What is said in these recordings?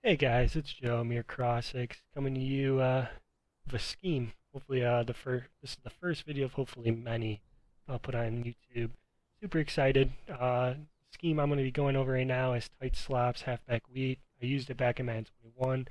Hey guys, it's Joe, Mere Crossix, coming to you with a scheme. Hopefully, this is the first video of hopefully many I'll put on YouTube. Super excited. Scheme I'm going to be going over right now is tight slops, halfback wheat. I used it back in Madden 21.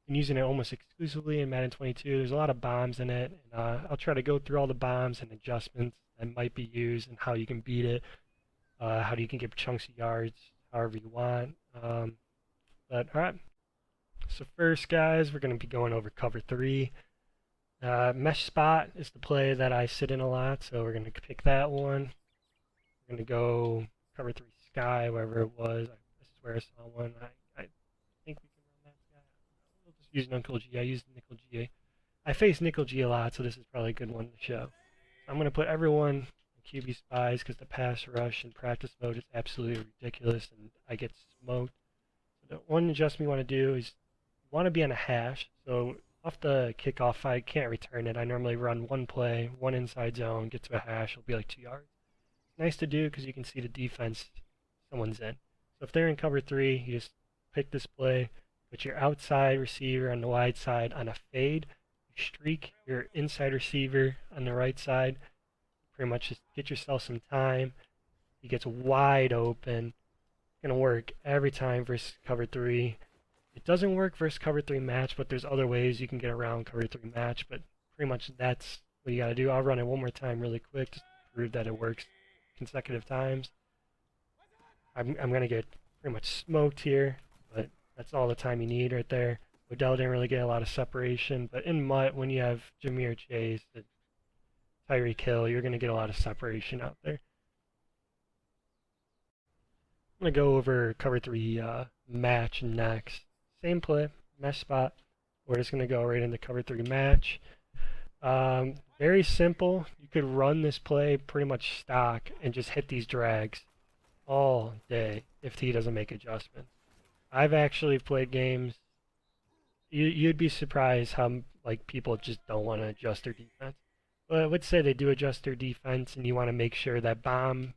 Been using it almost exclusively in Madden 22. There's a lot of bombs in it, and I'll try to go through all the bombs and adjustments that might be used and how you can beat it, how you can get chunks of yards, however you want. But all right. So first, guys, we're going to be going over cover three. Mesh spot is the play that I sit in a lot, so we're going to pick that one. We're going to go cover three sky, wherever it was. I swear I saw one. I think we can run that sky. We'll just use Nickel G. I used Nickel G. I face Nickel G a lot, so this is probably a good one to show. So I'm going to put everyone in QB spies because the pass rush in practice mode is absolutely ridiculous, and I get smoked. So the one adjustment you want to do is want to be on a hash. So off the kickoff, I can't return it. I normally run one play, one inside zone, get to a hash. It'll be like 2 yards. Nice to do because you can see the defense someone's in. So if they're in cover three, you just pick this play, put your outside receiver on the wide side on a fade, you streak your inside receiver on the right side. Pretty much just get yourself some time. He gets wide open. It's going to work every time versus cover three. It doesn't work versus cover three match, but there's other ways you can get around cover three match, but pretty much that's what you gotta do. I'll run it one more time really quick just to prove that it works consecutive times. I'm gonna get pretty much smoked here, but that's all the time you need right there. Odell didn't really get a lot of separation, but in Mutt, when you have Jameer Chase, Tyreek Hill, you're gonna get a lot of separation out there. I'm gonna go over cover three match next. Same play, mesh spot. We're just going to go right into cover three match. Very simple. You could run this play pretty much stock and just hit these drags all day if he doesn't make adjustments. I've actually played games. You'd be surprised how like people just don't want to adjust their defense. But I would say they do adjust their defense, and you want to make sure that bomb.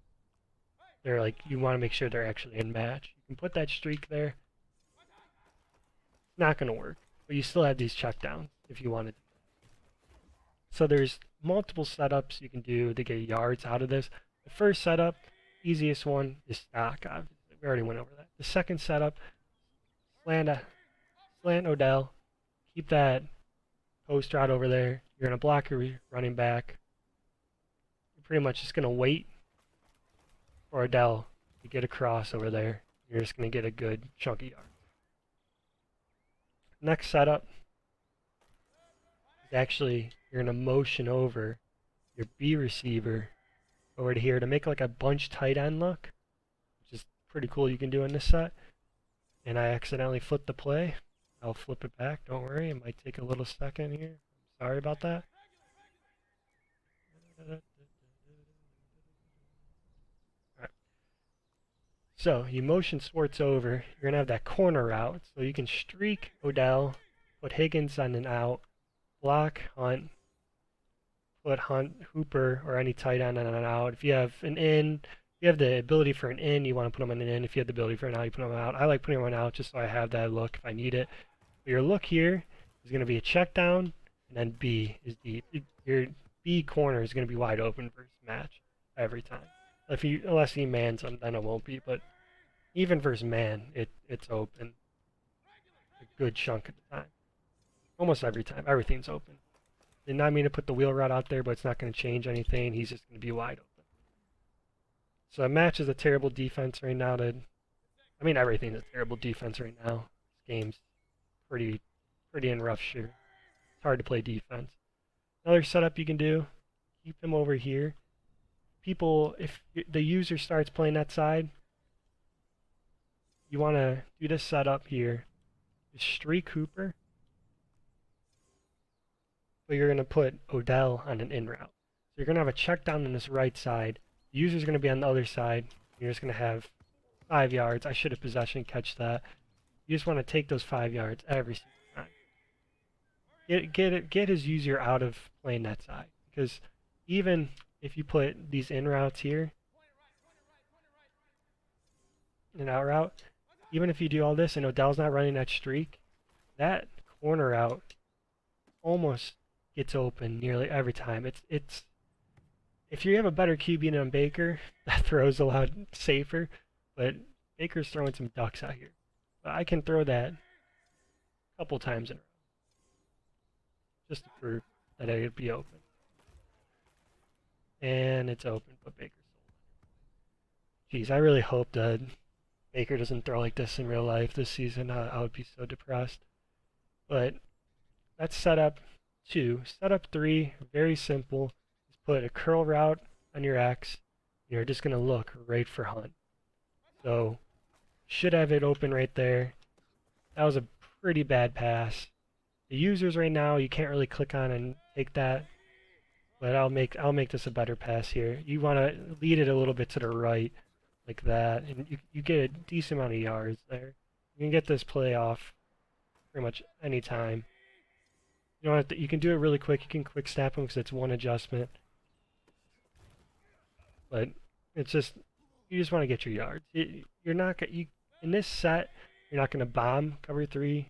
You want to make sure they're actually in match. You can put that streak there. Not going to work, but you still have these checkdowns if you wanted. So there's multiple setups you can do to get yards out of this. The first setup, easiest one, is stock. We already went over that. The second setup, slant Odell, keep that post route over there. You're going to block your running back. You're pretty much just going to wait for Odell to get across over there. You're just going to get a good chunky yard. Next setup is actually you're going to motion over your B receiver over to here to make like a bunch tight end look, which is pretty cool you can do in this set. And I accidentally flipped the play. I'll flip it back, don't worry, it might take a little second here. Sorry about that. Alright. So you motion Swartz over, you're going to have that corner route, so you can streak Odell, put Higgins on an out, block Hunt, put Hunt, Hooper, or any tight end on an out. If you have an in, if you have the ability for an in, you want to put them on an in. If you have the ability for an out, you put them out. I like putting them on out just so I have that look if I need it. But your look here is going to be a check down, and then B is deep. Your B corner is going to be wide open for this match every time. Unless he mans them, then it won't be. But even versus man, it's open a good chunk of the time. Almost every time, everything's open. Did not mean to put the wheel route out there, but it's not going to change anything. He's just going to be wide open. So it matches a terrible defense right now. Everything's a terrible defense right now. This game's pretty in rough shape. It's hard to play defense. Another setup you can do, keep him over here. If the user starts playing that side, you want to do this setup here. Streak Hooper. But you're going to put Odell on an in route. So you're going to have a check down on this right side. The user's going to be on the other side. You're just going to have 5 yards. I should have possession catch that. You just want to take those 5 yards every single time. Get his user out of playing that side. Because even if you put these in routes here, an out route, even if you do all this and Odell's not running that streak, that corner out almost gets open nearly every time. It's if you have a better QB than Baker, that throw's a lot safer. But Baker's throwing some ducks out here. But I can throw that a couple times in a row just to prove that it'd be open. And it's open, but Baker's sold. Jeez, I really hope that Baker doesn't throw like this in real life this season. I would be so depressed. But that's setup 2. Setup 3, very simple. Just put a curl route on your X. You're just going to look right for Hunt. So, should have it open right there. That was a pretty bad pass. The users right now, you can't really click on and take that. But I'll make this a better pass here. You want to lead it a little bit to the right, like that, and you get a decent amount of yards there. You can get this play off pretty much any time. You don't have to, you can do it really quick. You can quick snap them because it's one adjustment. But it's just you just want to get your yards. You're not in this set. You're not going to bomb cover 3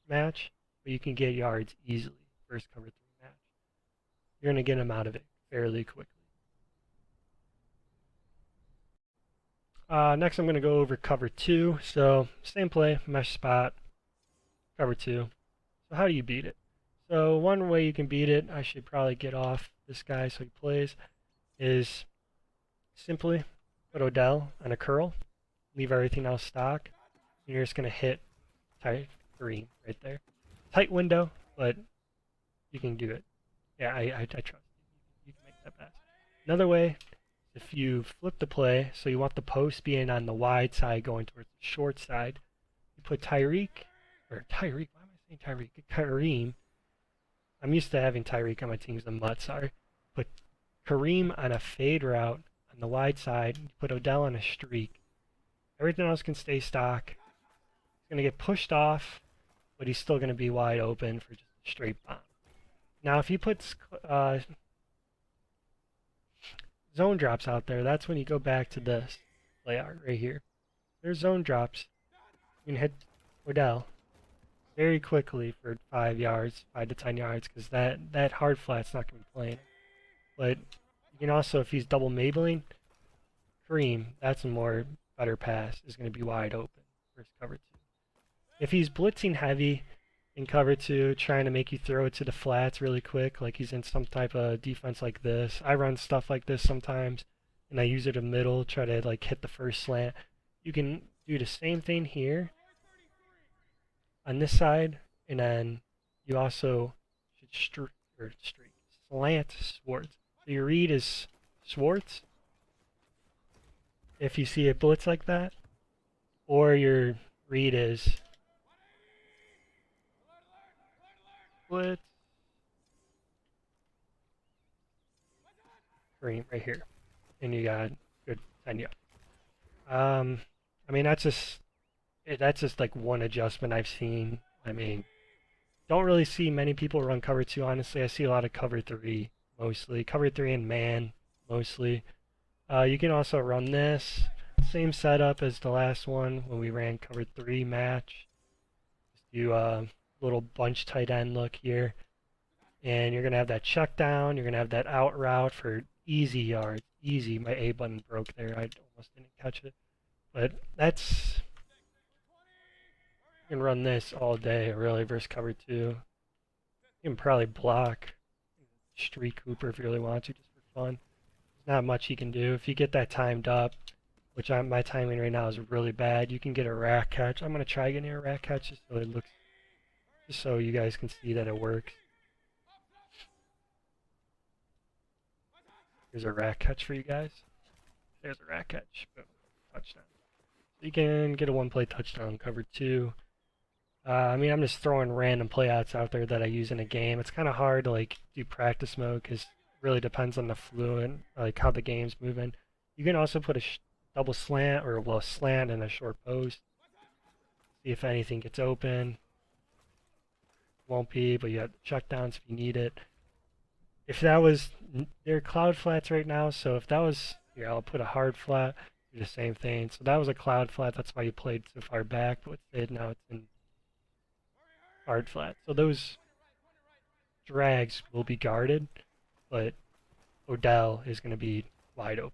match, but you can get yards easily first cover 3 match. You're going to get them out of it fairly quickly. Next, I'm going to go over cover 2. So same play, mesh spot, cover 2. So how do you beat it? So one way you can beat it, I should probably get off this guy so he plays, is simply put Odell on a curl, leave everything else stock, and you're just going to hit tight green right there. Tight window, but you can do it. Yeah, I trust you. You can make that pass. Another way, if you flip the play, so you want the post being on the wide side going towards the short side, you put Tyreek, why am I saying Tyreek? Kareem. I'm used to having Tyreek on my team as a mutt, sorry. Put Kareem on a fade route on the wide side, you put Odell on a streak. Everything else can stay stock. He's going to get pushed off, but he's still going to be wide open for just a straight bomb. Now, if he puts zone drops out there, that's when you go back to this layout right here. There's zone drops. You can hit Odell very quickly for 5 to 10 yards, because that hard flat's not going to be playing. But you can also, if he's double Mabeling, Kareem, that's a better pass, is going to be wide open versus cover 2. If he's blitzing heavy in cover 2, trying to make you throw it to the flats really quick, like he's in some type of defense like this. I run stuff like this sometimes, and I use it in the middle, try to like hit the first slant. You can do the same thing here on this side, and then you also should slant Schwartz. So your read is Schwartz, if you see a blitz like that, or your read is blitz green right here, and you got good 10 yards. I mean that's just like one adjustment I've seen. I mean, don't really see many people run cover 2, honestly. I see a lot of cover 3 mostly. Cover 3 and man mostly. You can also run this same setup as the last one when we ran cover 3 match. Just do a little bunch tight end look here. And you're going to have that check down. You're going to have that out route for easy yards. Easy. My A button broke there. I almost didn't catch it. But that's... You can run this all day, really, versus cover 2. You can probably block Street Cooper if you really want to, just for fun. There's not much you can do. If you get that timed up, which my timing right now is really bad, you can get a rack catch. I'm going to try getting a rack catch just so it looks, just so you guys can see that it works. Here's a rack catch for you guys. There's a rack catch. Boom. Touchdown. So you can get a one-play touchdown cover 2. I mean, I'm just throwing random playouts out there that I use in a game. It's kind of hard to like do practice mode because it really depends on the fluent, like how the game's moving. You can also put a double slant or a slant and a short post. See if anything gets open. Won't be, but you have checkdowns if you need it. If that was, there are cloud flats right now, so if that was, here I'll put a hard flat. do the same thing. So that was a cloud flat. That's why you played so far back. But instead now it's in hard flat. So those drags will be guarded, but Odell is going to be wide open.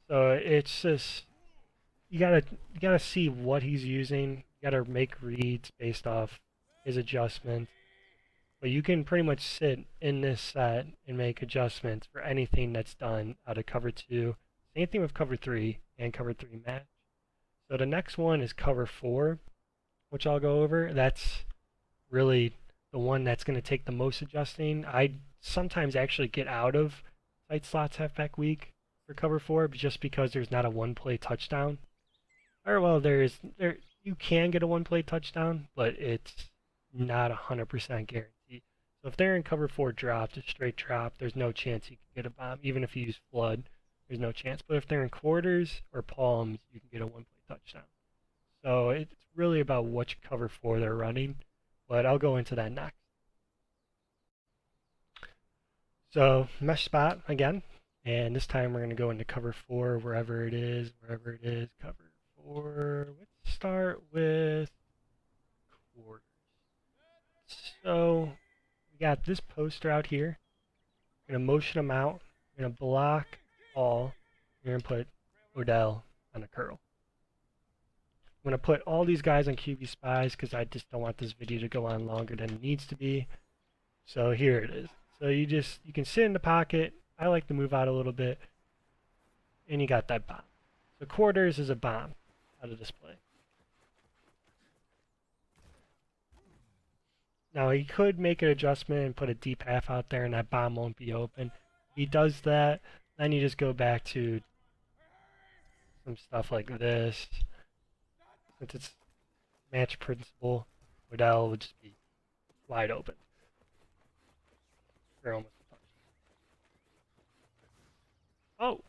So it's just you gotta see what he's using. You gotta make reads based off his adjustments. But you can pretty much sit in this set and make adjustments for anything that's done out of cover two. Same thing with cover three and cover three match. So the next one is cover four, which I'll go over. That's really the one that's going to take the most adjusting. I sometimes actually get out of tight slots halfback week for cover four just because there's not a one play touchdown. Or well, there you can get a one play touchdown, but it's not 100% guaranteed. So if they're in cover four drop, just straight drop, there's no chance you can get a bomb. Even if you use flood, there's no chance. But if they're in quarters or palms, you can get a one play touchdown. So it's really about which cover four they're running, but I'll go into that next. So mesh spot again, and this time we're going to go into cover four, wherever it is, cover four. Let's start with quarters. So we got this poster out here. We're going to motion them out. We're going to block all. We're going to put Odell on a curl. I'm going to put all these guys on QB spies because I just don't want this video to go on longer than it needs to be. So here it is. So you can sit in the pocket. I like to move out a little bit. And you got that bomb. So quarters is a bomb out of display. Now he could make an adjustment and put a deep half out there and that bomb won't be open. If he does that, then you just go back to some stuff like this. Since it's match principle, Odell would just be wide open. They're almost touched. Oh!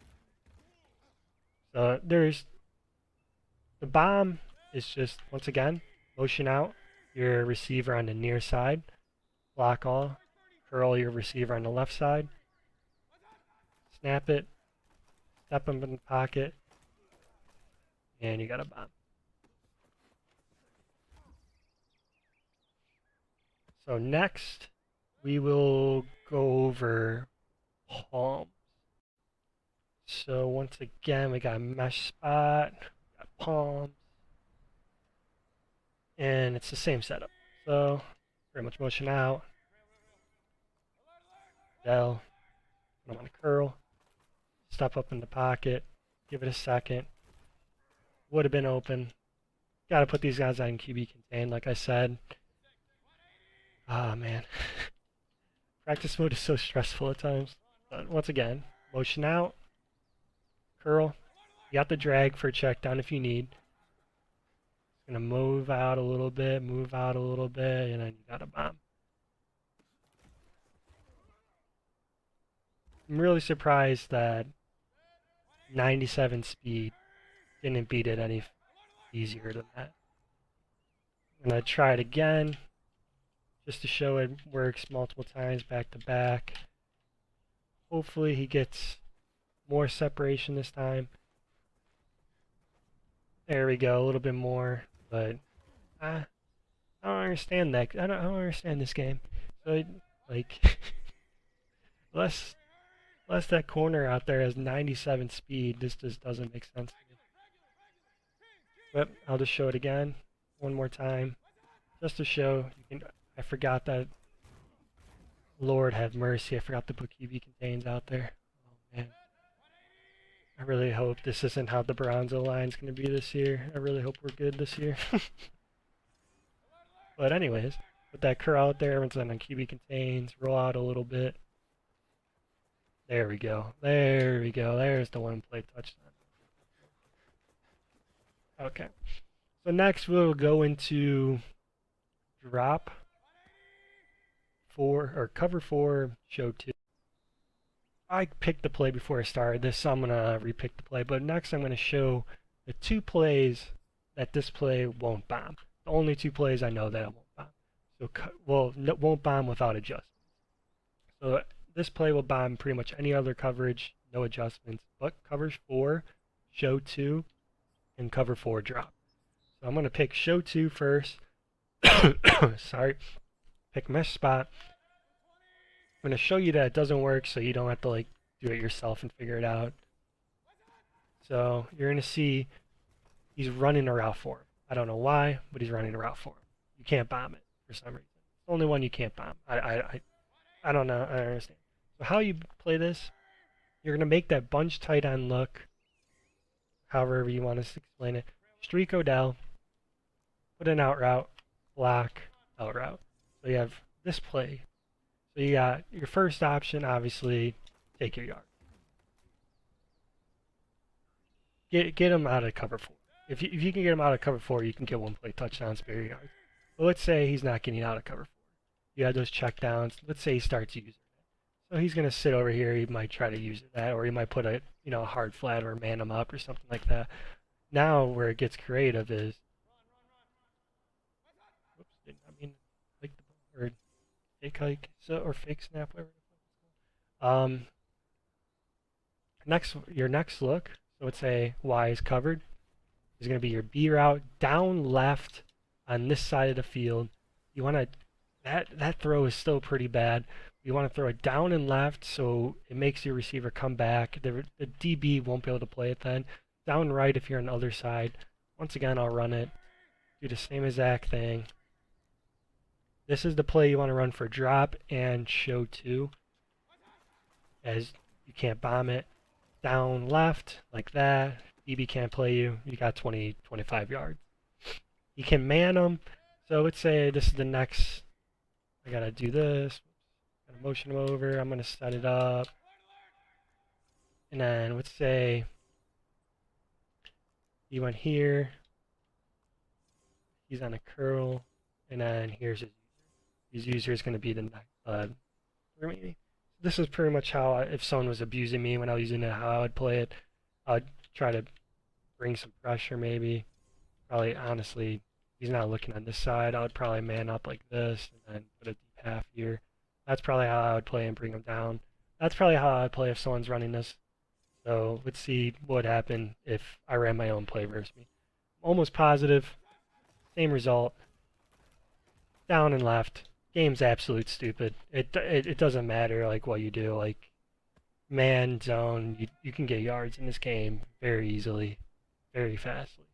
So there's the bomb is just, once again, motion out your receiver on the near side, block all, curl your receiver on the left side, snap it, step them in the pocket, and you got a bomb. So next, we will go over palms. So once again, we got a mesh spot, we got palms, and it's the same setup. So pretty much motion out, Dell, put them on a curl, step up in the pocket, give it a second. Would have been open. Got to put these guys on QB contain, like I said. Ah, man. Practice mode is so stressful at times. But once again, motion out, curl. You got the drag for a check down if you need. It's going to move out a little bit, and then you got a bomb. I'm really surprised that 97 speed didn't beat it any easier than that. I'm going to try it again, just to show it works multiple times back to back. Hopefully he gets more separation this time. There we go, a little bit more, but I don't understand that. I don't understand this game. So like unless that corner out there has 97 speed, this just doesn't make sense to me. But I'll just show it again one more time, just to show you can. I forgot that. Lord have mercy, I forgot to put QB contains out there. Oh man. I really hope this isn't how the Bronzo line's going to be this year. I really hope we're good this year. But anyways, put that curl out there, everyone's on QB contains, roll out a little bit. There we go. There we go. There's the one play touchdown. Okay. So next we'll go into drop 4 or cover 4, show 2. I picked the play before I started this, so I'm going to repick the play. But next I'm going to show the 2 plays that this play won't bomb. The only 2 plays I know that it won't bomb. So, won't bomb without adjustments. So this play will bomb pretty much any other coverage, no adjustments. But coverage 4, show 2, and cover 4 drop. So I'm going to pick show 2 first. Sorry. Pick mesh spot. I'm going to show you that it doesn't work so you don't have to like do it yourself and figure it out. So you're going to see he's running a route for him. I don't know why, but he's running a route for him. You can't bomb it for some reason. It's the only one you can't bomb. I don't know. I don't understand. So how you play this, you're going to make that bunch tight end look, however you want us to explain it. Streak Odell, put an out route, block, out route. So you have this play. So you got your first option, obviously, take your yard. Get him out of cover 4. If you can get him out of cover 4, you can get one play touchdown, spare your yards. But let's say he's not getting out of cover 4. You have those check downs. Let's say he starts using it. So he's going to sit over here. He might try to use that, or he might put a hard flat or man him up or something like that. Now where it gets creative is, whoops, didn't I mean like the or fake hike or fake snap, whatever. Your next look. So let's say Y is covered. Is going to be your B route down left on this side of the field. You want to that throw is still pretty bad. You want to throw it down and left so it makes your receiver come back. The DB won't be able to play it then. Down right if you're on the other side. Once again, I'll run it. Do the same exact thing. This is the play you want to run for drop and show 2. As you can't bomb it. Down left like that. DB can't play you. You got 20, 25 yards. You can man them. So let's say this is the next. I gotta do this. Gotta motion him over. I'm gonna set it up. And then let's say he went here. He's on a curl. And then here's his user. His user is gonna be the next. This is pretty much how if someone was abusing me when I was using it, how I would play it. I'd try to bring some pressure maybe. Probably, honestly, he's not looking on this side. I would probably man up like this and then put a deep half here. That's probably how I would play and bring him down. That's probably how I would play if someone's running this. So let's see what would happen if I ran my own play versus me. Almost positive. Same result. Down and left. Game's absolute stupid. It doesn't matter like what you do. Like man, zone, you can get yards in this game very easily, very fastly.